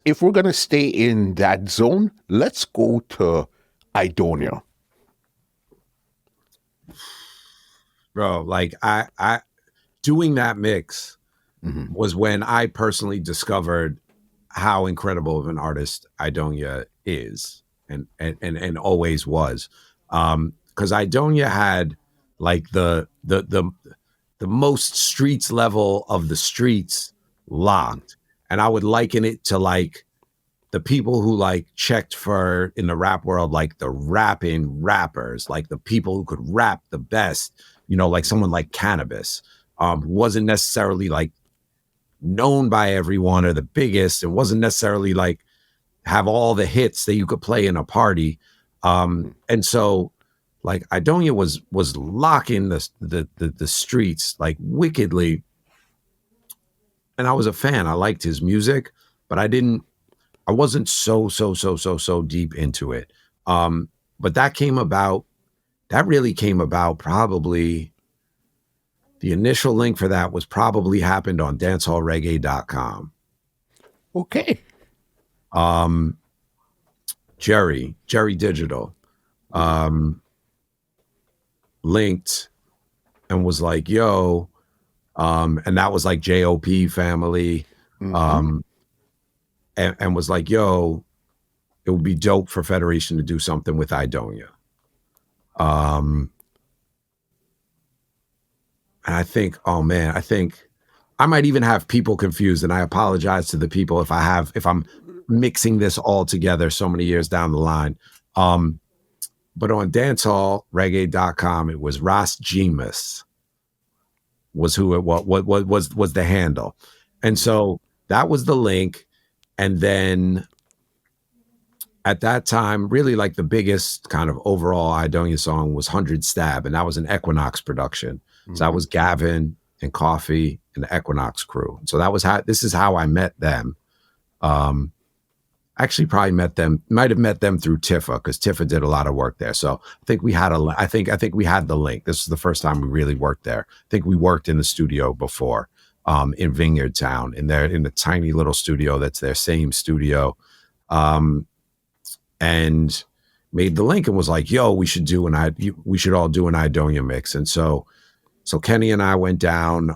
if we're gonna stay in that zone, let's go to Aidonia. Bro, like I doing that mix was when I personally discovered how incredible of an artist Aidonia is and always was. Because Aidonia had like the most streets level of the streets locked. And I would liken it to like the people who like checked for in the rap world, like the rapping rappers, like the people who could rap the best, like someone like Cannabis, who wasn't necessarily like known by everyone or the biggest, and wasn't necessarily like have all the hits that you could play in a party. And so like Aidonia was locking the streets like wickedly. And I was a fan. I liked his music, but I wasn't so deep into it. But that really came about probably the initial link for that was probably happened on dancehallreggae.com. Okay. Jerry Digital, linked and was like, yo, and that was like JOP family, and was like, yo, it would be dope for Federation to do something with Aidonia. And I think, oh man, I think I might even have people confused, and I apologize to the people if I'm mixing this all together so many years down the line. But on dancehallreggae.com, it was Ras Jemus was who it was the handle. And so that was the link. And then at that time, really like the biggest kind of overall Aidonia song was 100 Stab, and that was an Equinox production. So that was Gavin and Coffee and the Equinox crew. So this is how I met them. Actually probably might have met them through Tifa, because Tifa did a lot of work there. So I think we had we had the link. This was the first time we really worked there. I think we worked in the studio before, in Vineyard Town, in the tiny little studio that's their same studio. And made the link and was like, yo, we should all do an Aidonia mix. And so Kenny and I went down.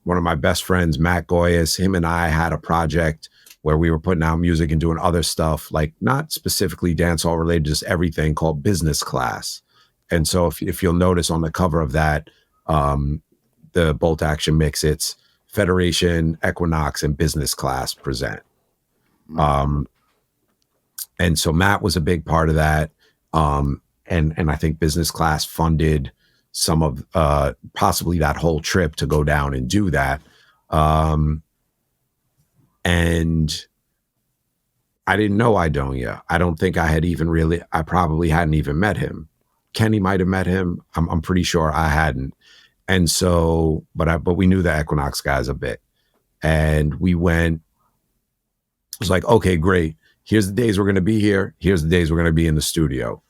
One of my best friends, Matt Goyas, him and I had a project where we were putting out music and doing other stuff, like not specifically dancehall related, just everything, called Business Class. And so if you'll notice on the cover of that, the Bolt Action mix, it's Federation, Equinox, and Business Class present. And so Matt was a big part of that. And I think Business Class funded some of possibly that whole trip to go down and do that. And I didn't know Aidonia. I don't think I probably hadn't even met him. Kenny might have met him. I'm pretty sure I hadn't. And so, but we knew the Equinox guys a bit. And we went, it was like, okay, great. Here's the days we're going to be here. Here's the days we're going to be in the studio.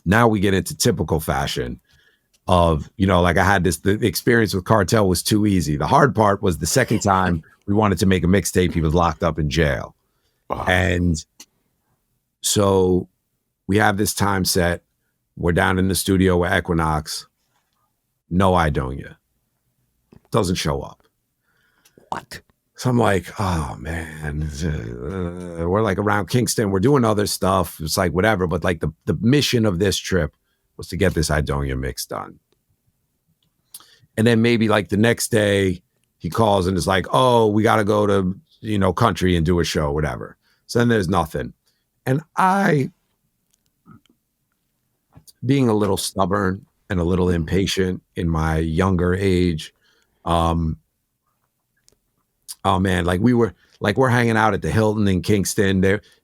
Now we get into typical fashion of, like I had the experience with Cartel was too easy. The hard part was the second time we wanted to make a mixtape, he was locked up in jail. Wow. And so we have this time set. We're down in the studio with Equinox. No Aidonia. Doesn't show up. What? So I'm like, oh man, we're like around Kingston. We're doing other stuff. It's like whatever. But like the mission of this trip was to get this Aidonia mix done. And then maybe like the next day he calls and is like, oh, we got to go to, country and do a show, whatever. So then there's nothing. And I, being a little stubborn and a little impatient in my younger age, oh man, like we're hanging out at the Hilton in Kingston.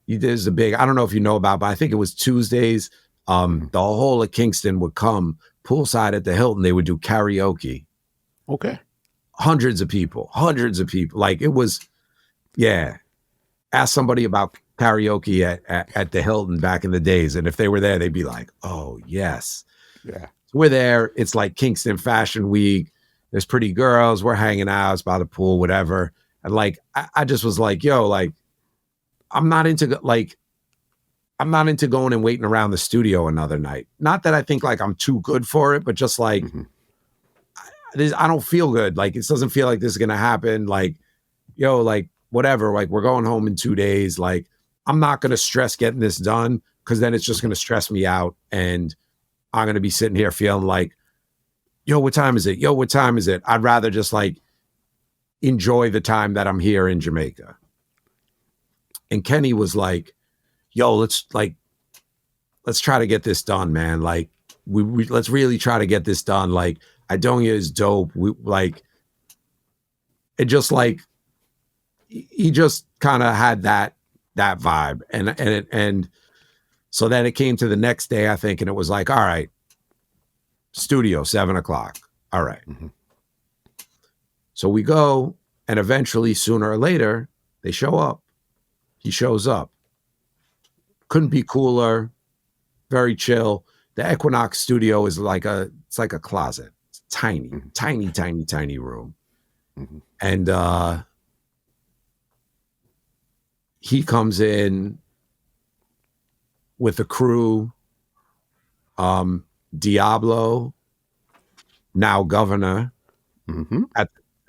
There's a big, I don't know if you know about, but I think it was Tuesdays. The whole of Kingston would come poolside at the Hilton. They would do karaoke. Okay. Hundreds of people. Like it was, yeah. Ask somebody about karaoke at the Hilton back in the days. And if they were there, they'd be like, oh yes. Yeah. So we're there. It's like Kingston Fashion Week. There's pretty girls. We're hanging out. It's by the pool, whatever. And like, I just was like, yo, like, I'm not into going and waiting around the studio another night. Not that I think like I'm too good for it, but just like, I don't feel good. Like, it doesn't feel like this is going to happen. Like, yo, like, whatever, like, we're going home in 2 days. Like, I'm not going to stress getting this done, because then it's just going to stress me out. And I'm going to be sitting here feeling like, yo, what time is it? Yo, what time is it? I'd rather just like enjoy the time that I'm here in Jamaica. And Kenny was like, yo, let's try to get this done, man. Like, we let's really try to get this done. Like, Aidonia is dope. We like it, just like he just kind of had that vibe. And so then it came to the next day, I think, and it was like, all right, studio, 7:00. All right. So we go, and eventually, sooner or later, they show up. He shows up. Couldn't be cooler. Very chill. The Equinox studio is like it's like a closet. It's tiny, tiny, tiny, tiny room. And he comes in with the crew. Diablo, now governor.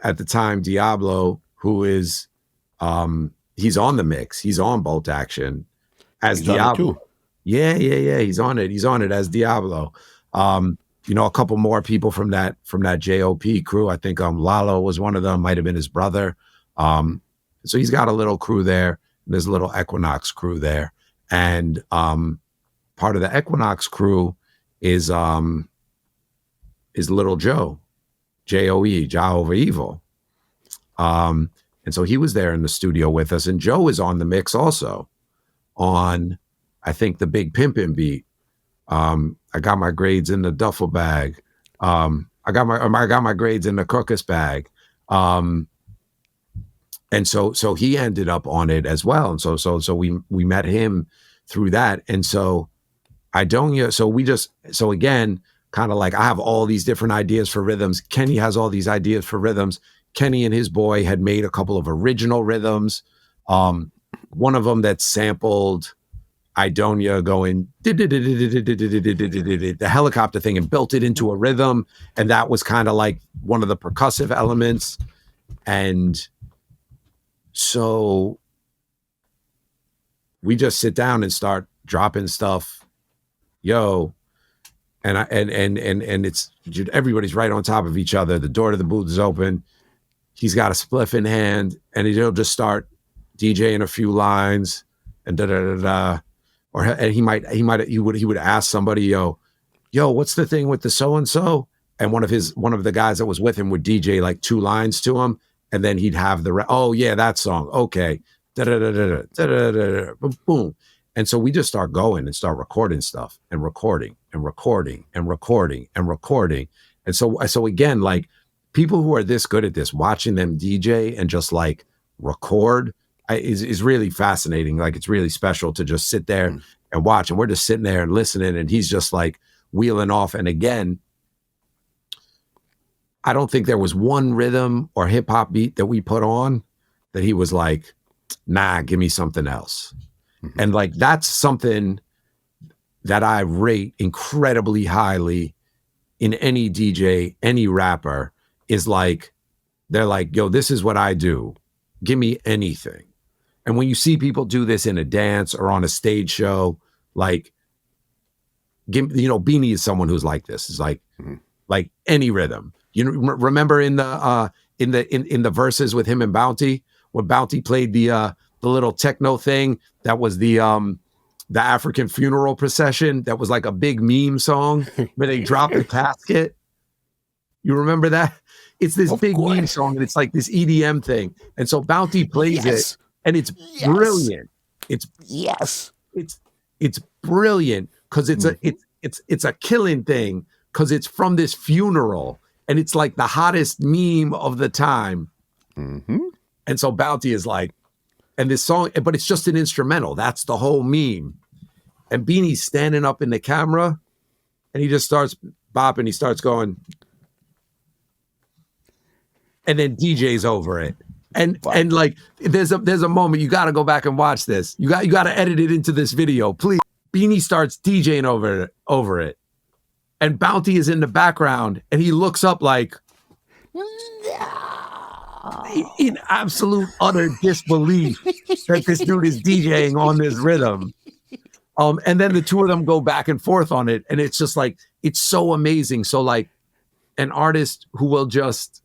At the time, Diablo, who is he's on the mix. He's on Bolt Action as Diablo. Yeah. He's on it. He's on it as Diablo. You know, a couple more people from that JOP crew. I think Lalo was one of them, might have been his brother. So he's got a little crew there. There's a little Equinox crew there. And part of the Equinox crew is Little Joe, Joe, Jah Over Evil. And so he was there in the studio with us. And Joe is on the mix also on, I think, the Big Pimpin' beat. I got my grades in the duffel bag. I got my grades in the crookus bag. And so he ended up on it as well. And so we met him through that. And so Aidonia, so again, kind of like, I have all these different ideas for rhythms. Kenny has all these ideas for rhythms. Kenny and his boy had made a couple of original rhythms. One of them that sampled Aidonia going the helicopter thing and built it into a rhythm. And that was kind of like one of the percussive elements. And so we just sit down and start dropping stuff. Yo. And it's, everybody's right on top of each other. The door to the booth is open. He's got a spliff in hand, and he'll just start DJing a few lines, and da da da da. And he would ask somebody, yo, what's the thing with the so and so? And one of the guys that was with him would DJ like 2 lines to him, and then he'd have oh yeah, that song, okay, da da da da da da da, boom. And so we just start going and start recording stuff and recording and recording and recording and recording. And so again, like, people who are this good at this, watching them DJ and just like record is really fascinating. Like, it's really special to just sit there and watch. And we're just sitting there and listening, and he's just like wheeling off. And again, I don't think there was one rhythm or hip hop beat that we put on that he was like, nah, give me something else. And like, that's something that I rate incredibly highly in any DJ, any rapper, is like, they're like, yo, this is what I do. Give me anything. And when you see people do this in a dance or on a stage show, like, Beanie is someone who's like this. It's like, like any rhythm. You know, remember in the verses with him and Bounty, when Bounty played the little techno thing that was the African funeral procession, that was like a big meme song where they dropped the casket. You remember that? It's this big meme song, and it's like this EDM thing. And so Bounty plays it, and it's brilliant. It's brilliant because it's a killing thing, because it's from this funeral, and it's like the hottest meme of the time. And so Bounty is like, and this song, but it's just an instrumental. That's the whole meme. And Beanie's standing up in the camera, and he just starts bopping. He starts going, and then DJ's over it. And like there's a moment you got to go back and watch this. You got to edit it into this video, please. Beanie starts DJing over it, and Bounty is in the background, and he looks up like in absolute utter disbelief that this dude is DJing on this rhythm. And then the two of them go back and forth on it, and it's just like it's so amazing. So like an artist who will just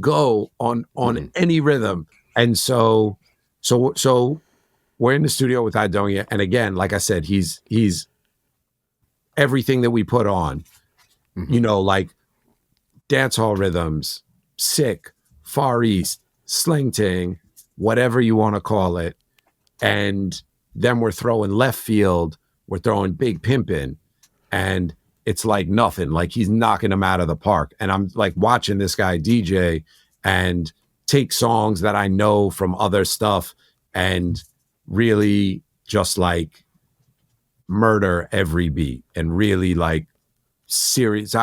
go on any rhythm. And so we're in the studio with Aidonia, and again, like I said, he's everything that we put on, you know, like dancehall rhythms, sick, Far East, sling ting, whatever you want to call it. And then we're throwing left field, we're throwing big pimpin', and it's like nothing. Like he's knocking them out of the park. And I'm like watching this guy DJ and take songs that I know from other stuff and really just like murder every beat and really like serious.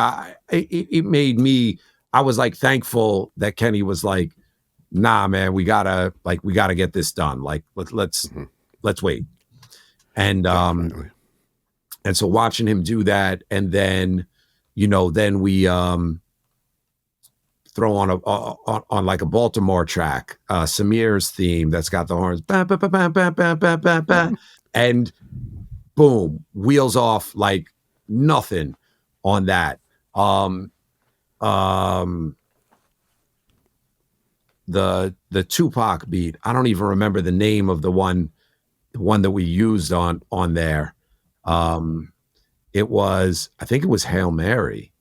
It made me, I was like thankful that Kenny was like, nah, man, we gotta get this done. Like let's wait. And Definitely. and so watching him do that, and then, you know, then we throw on on like a Baltimore track, Samir's theme that's got the horns, bah, bah, bah, bah, bah, bah, bah, bah, bah, and boom, wheels off like nothing on that. The Tupac beat, I don't even remember the name of the one that we used on there. It was, I think it was Hail Mary,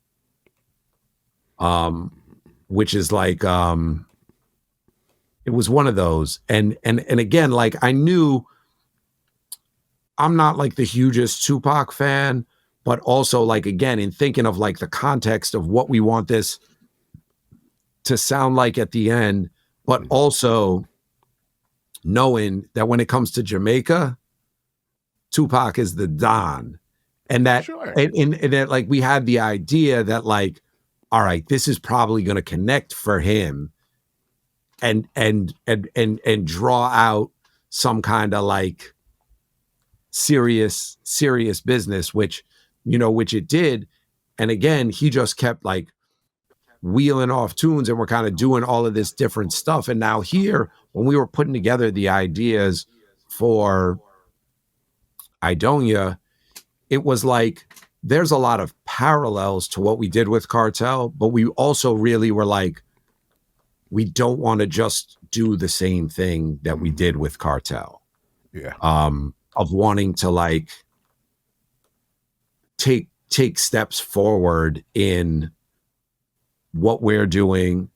which is like, it was one of those. And again, like I knew I'm not like the hugest Tupac fan, but also like, again, in thinking of like the context of what we want this to sound like at the end, but also knowing that when it comes to Jamaica, Tupac is the Don. And that, Sure. and that like we had the idea that like, all right, this is probably going to connect for him and draw out some kind of like serious business, which, you know, which it did. And again, he just kept like wheeling off tunes, and we're kind of doing all of this different stuff. And now here, when we were putting together the ideas for Aidonia, it was like there's a lot of parallels to what we did with Cartel, but we also really were like, we don't want to just do the same thing that we did with Cartel. Yeah. Of wanting to like take steps forward in what we're doing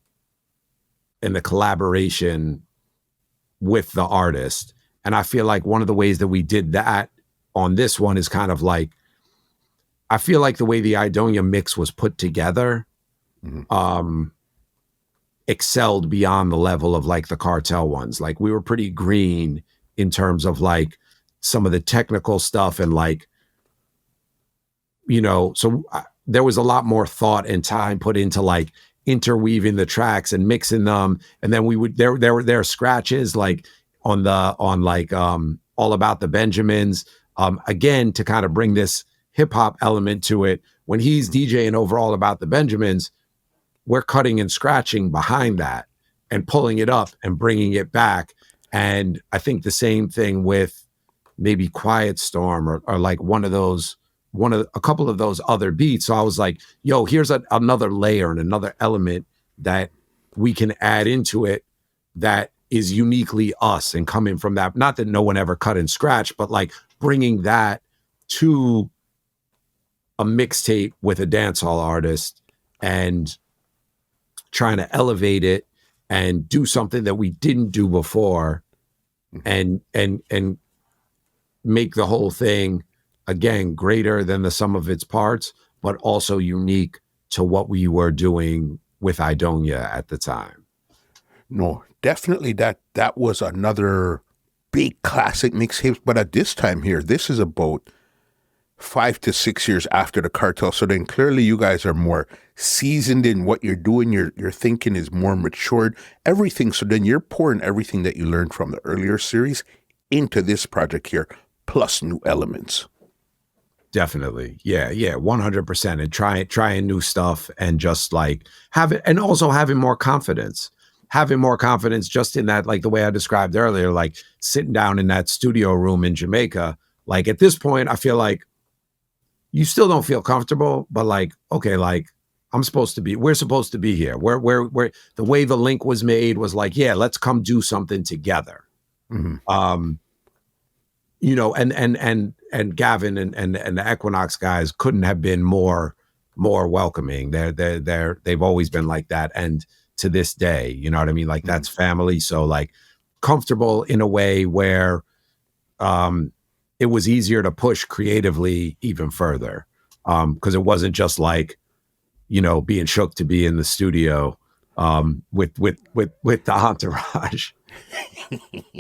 and the collaboration with the artist. And I feel like one of the ways that we did that on this one is kind of like, I feel like the way the Aidonia mix was put together, excelled beyond the level of like the Cartel ones. Like we were pretty green in terms of like some of the technical stuff, and like, you know, so there was a lot more thought and time put into like interweaving the tracks and mixing them. And then we would, there were scratches like on like All About the Benjamins, again, to kind of bring this hip hop element to it. When he's DJing over All About the Benjamins, we're cutting and scratching behind that and pulling it up and bringing it back. And I think the same thing with maybe Quiet Storm or like a couple of those other beats. So I was like, yo, here's another layer and another element that we can add into it that is uniquely us and coming from that. Not that no one ever cut and scratch, but like bringing that to a mixtape with a dancehall artist and trying to elevate it and do something that we didn't do before, and make the whole thing, again, greater than the sum of its parts, but also unique to what we were doing with Aidonia at the time. No, definitely that was another big classic mixtape. But at this time here, this is about 5 to 6 years after the cartel. So then clearly you guys are more seasoned in what you're doing. Your thinking is more matured, everything. So then you're pouring everything that you learned from the earlier series into this project here, plus new elements. Definitely. Yeah, 100%. And trying new stuff and just like and also having more confidence. Having more confidence just in that, like the way I described earlier, like sitting down in that studio room in Jamaica. Like at this point, I feel like you still don't feel comfortable, but like, okay, like we're supposed to be here. Where the way the link was made was like, yeah, let's come do something together. Mm-hmm. You know, and Gavin and the Equinox guys couldn't have been more welcoming. They've always been like that, and to this day, you know what I mean? Like that's family. So like comfortable in a way where it was easier to push creatively even further, because it wasn't just like, you know, being shook to be in the studio with the entourage.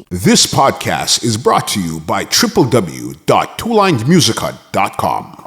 This podcast is brought to you by www.twolinedmusichut.com.